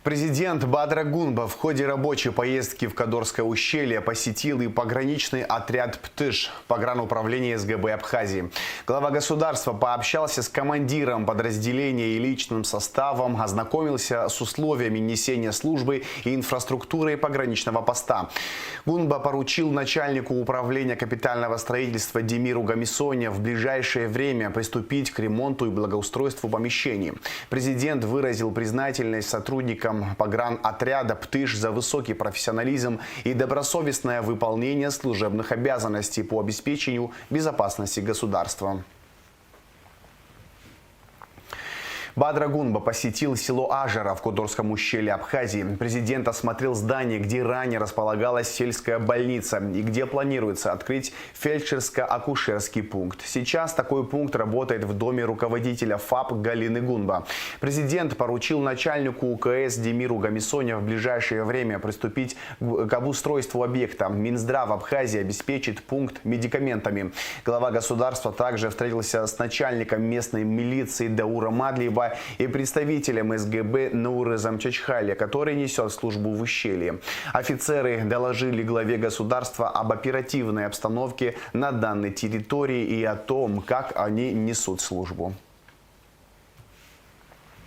Президент Бадра Гунба в ходе рабочей поездки в Кадорское ущелье посетил и пограничный отряд «Птыш» погрануправления СГБ Абхазии. Глава государства пообщался с командиром подразделения и личным составом, ознакомился с условиями несения службы и инфраструктурой пограничного поста. Гунба поручил начальнику управления капитального строительства Демиру Гамисоне в ближайшее время приступить к ремонту и благоустройству помещений. Президент выразил признательность сотрудникам погранотряда «Птыш» за высокий профессионализм и добросовестное выполнение служебных обязанностей по обеспечению безопасности государства. Бадра Гунба посетил село Ажара в Кодорском ущелье Абхазии. Президент осмотрел здание, где ранее располагалась сельская больница и где планируется открыть фельдшерско-акушерский пункт. Сейчас такой пункт работает в доме руководителя ФАП Галины Гунба. Президент поручил начальнику УКС Демиру Гамисоне в ближайшее время приступить к обустройству объекта. Минздрав Абхазии обеспечит пункт медикаментами. Глава государства также встретился с начальником местной милиции Даура Мадлиева и представителем СГБ Наурызом Чачхали, который несет службу в ущелье. Офицеры доложили главе государства об оперативной обстановке на данной территории и о том, как они несут службу.